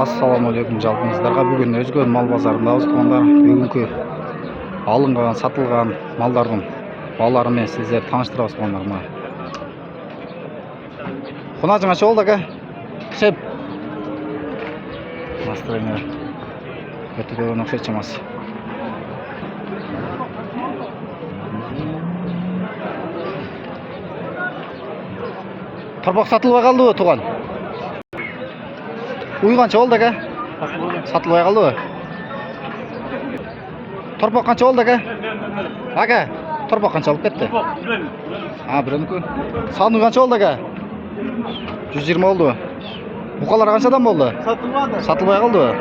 Assalamu alaikum жалпыңыздарға. Бүгін өзгөн мал базарындабыз тугандар. Бүгүнкү алынган, сатылган малдардын баалары менен сиздерди тааныштырабыз тугандар. Мына кунажың канча болду ака? Шеп. Настроение өтө көп окшойт чамасы. Торбок сатылбай калдыбы туган? Уй канча болду ака? Сатылбай калдыбы? Торбок канча болду ака? Ака, торбок канча алып кетти? Бирөөнүкү. Саны канча болду ака? 120 болду. Букалар канчадан болду? Satılmadı. Сатылбай калдыбы?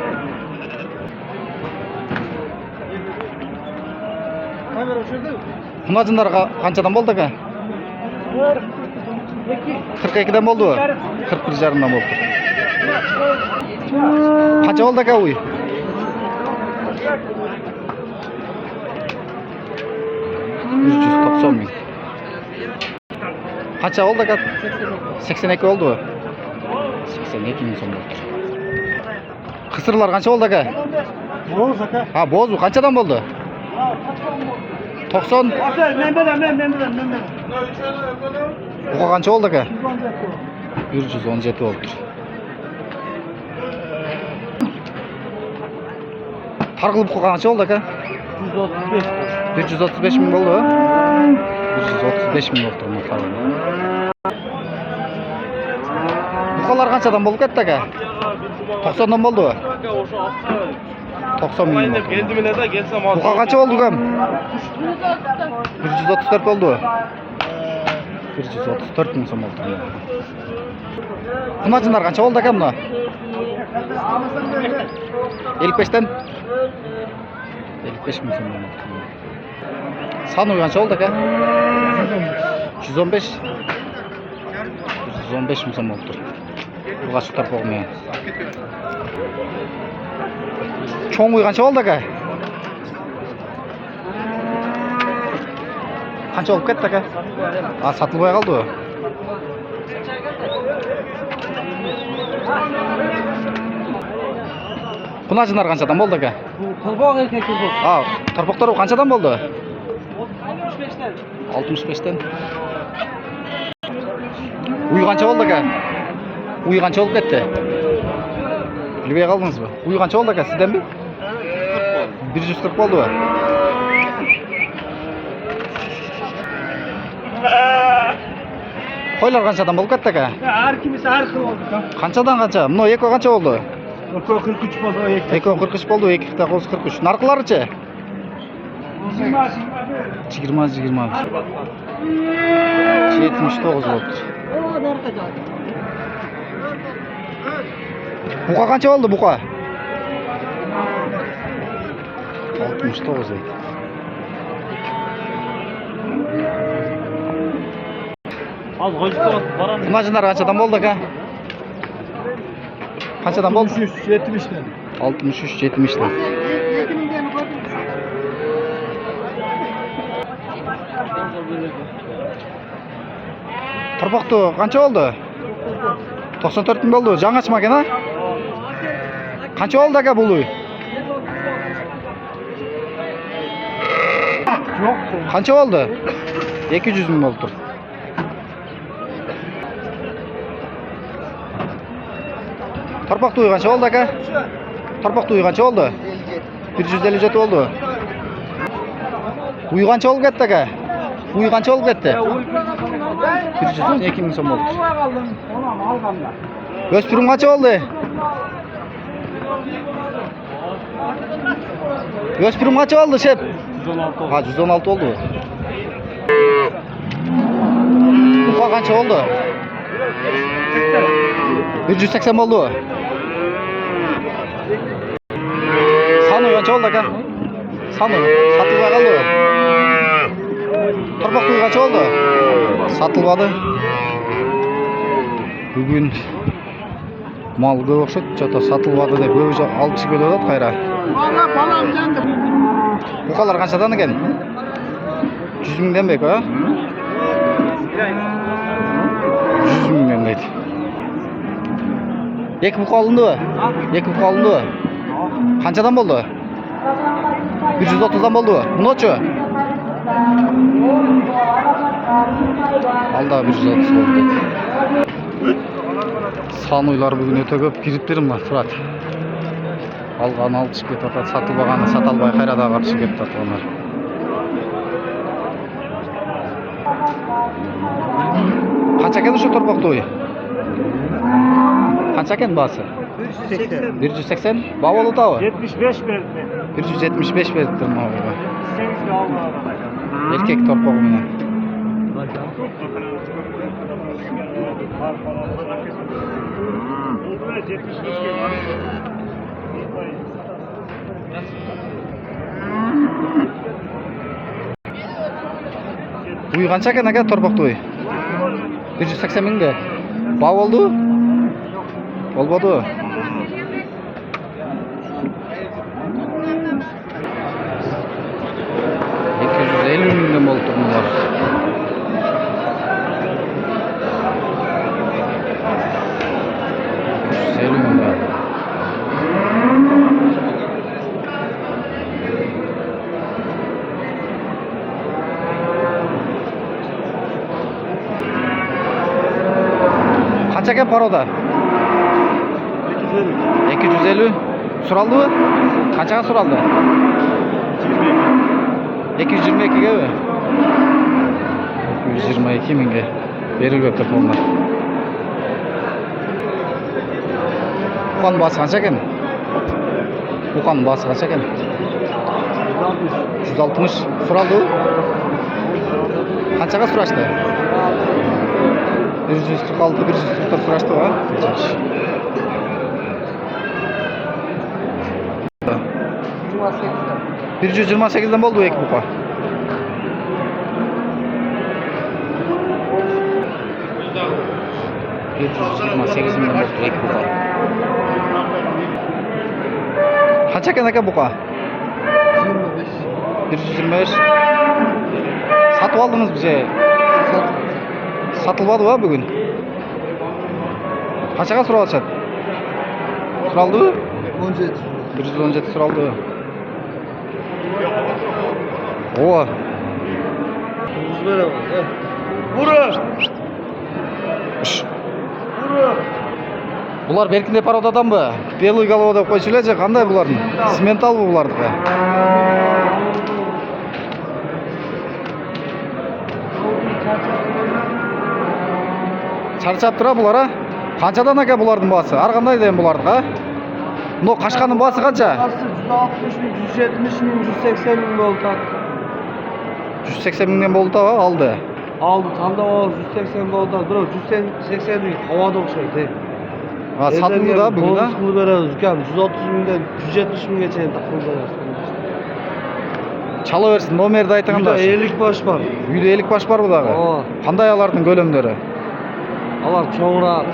Kamera uçurdu. Кунажындар канчадан болду ака? 42'den болду. 41 жарымдан болду. Канча болду ака уй? 190 миң. Канча болду ака? 82 болду. 82 миң сом болду. Кысырлар канча болду ака? Boğuz aka. Бозу канчадан болду? 90. Men berem. Буга канча болду ака? 117 болду. Таргыл бука канча болду ака? 135 миң болду. 135 миң болду мына таргыл. Букалар канчадан болуп кетти ака? 90дан болду. 90 миң болду. Бука канча болду кам? 134 болду. 134 миң сом болду. Кунажындар канча болду ака мына? 55'ten 55 миң сом болду. Саны канча болду ака? 115. 115 миң сом болду. Буга şu торпок менен. Чоң уй канча болду ака? Канча болуп кетти ака? Сатылбай калдыбы? Кунажындар канчадан болду ака? Torbok erkek torbok. Торпоктор канчадан болду? 65'ten. 65'ten. Уй канча болду ака? Уй канча болуп кетти? Билбей калдыңызбы? Уй канча болду ака сизденби? 140 болдубу? Койлар канчадан болуп кетти ака? Her kimisi her kıl oldu. Канчадан канча? Мына экөө канча болду? 43 oldu. Экөө 43 болду, экиде 43. Наркыларычы? 20. 79 болду. Бука канча болду бука? 69 дейт. Az koyucu baran. Кунажындар канчадан болду ака? Канчадан болду? 70'ten. 63 70'ten. Торпокту канча болду? 94 миң болду. Жаңачма экен а? Канча болду ака бул уй? Yok. Канча болду? 200 миң болду. Торпокту уй канча болду ака? Торпокту уй канча болду? 157 болду. Уй канча болуп кетти ака? Уй канча болуп кетти? 112 миң сом болду. Өспүрүм канча болду? Өспүрүм канча болду шеп? 116 болду. Бука канча болду? 180 болду. Саны канча болду ака? Саны сатылбай калдыбы? Торпок канча болду? Сатылбады. Бүгүн мал көп окшойт, жото сатылбады деп көбү алып чыгып атат кайра. Балам жанды. Букалар канчадан экен? 100 миңден бек, 100 миңден дейт. Екі бұқа алынды. Екі бұқа алынды. Қаншадан болды? 130'dan болды. Мұночу? Алда 130 болды. Сануйлар бүгін өте көп кириптер ма тұрады. Алған алып шығып кетіп, сатылбағаны саталбай қайрада қарап шығып кетіп onlar. Қанша екен şu торпақ тойы? Қанша екен басы? 180. Бабалы тауы? 75 verdim. 175 verip тұрмын ауылға. 8'de aldı. Erkek torpağımla. Uy qancha ekan aka torpaqda uy? 180 mingga. Bab oldu? Olmadi. Mingdan bo'lib turibdi. Qancha ekan paroda? 250. Suraldimi? Qanchaga suraldi? 222 ga mi? 222 mingga berilibdi onlar. Buqan bası qancha ekan? Buqan bası qancha ekan? 160. Suraldi? Qanchaga surashdi? 146, 144 surashdi va? 128'dan bo'ldi ek buqa. Qancha ekan aka buqa? 125. Satib oldingiz bize? Satılmadı va bugün. Qanchaga so'rayapsiz? Suraldi? 17. 117 suraldi. O. Vurur. Bular berkinde parodadan mı? Белый голова деп қойсылайчы, қандай бұлардың? Симентал bu бұлардікі? Çarçап тұра бұлар, а? Қаншадан ака бұлардың басы? Ар қандай дейін бұлардың, а? Но қашқаның басы қанша? 160 bin, 170 bin, 180 bin oldu. 180 mingden болды та, aldı. Aldı, tanda o 180 oldu. Bro, 180 bin havada okşaydı. Ha, satıldı da bugün ha? Bonusunu veririz. 130 binden 170 bin geçen takıldı. Çala versin, nomerde айтқанда. Үйде 50 baş var. Үйде 50 baş бар бұдағы? Қандай алардың көлемдері? Алар чоңырақ.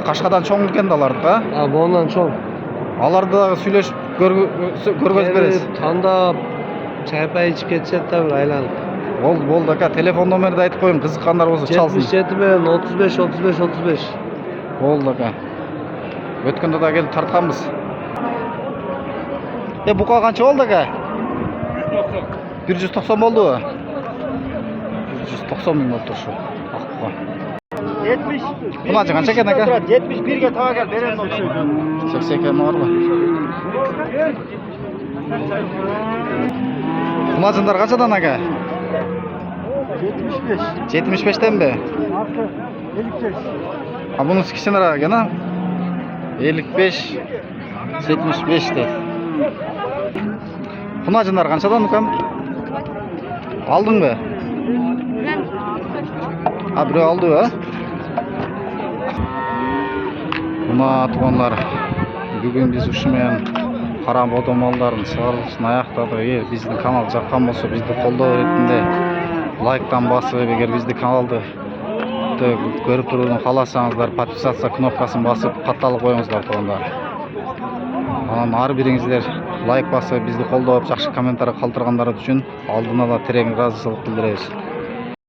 Қашқадан чоң екен де алардың, а? Онdan чоң. Аларды дағы сөйлесіп көргөз бересіз. Таңдап, чайпай ішіп кетсет та бір айланып. Болды ака, телефон номерді айтып қойын, қызыққандар болса çalsın. 77 мен 35 35 35. Болды ака. Өткенде да келіп тартқанбыз. Бұқа қанша болды ака? 190 болды. 190 мың болды şu. Аққа. 70. Buna қанша екен ака? 71'ge tağa gel, берем olsun. 82 var mı? Buna cınдар қаншадан ака? 75. 75'ten mi? Artı 55. Ha bunun sikisini ara gene. 55 75 de. Buna cınдар қаншадан ukam? Aldın mı? Ha biri aldı ha? Buna tuğanlar bugün biz uşumayan қара бода малдарын шығарылышын аяқтадық. Біздің канал жаққан болса бізді қолдау ретінде лайктан басып, егер бізді каналды көріп тұруын қаласаңыздар, подписаться кнопкасын басып қатталып қойыңыздар туғандар. Анан ар бириңиздер лайк басып, бізді қолдап, жақсы комментарий қалдырғандар үшін алдын ала терең разышылық білдіребиз.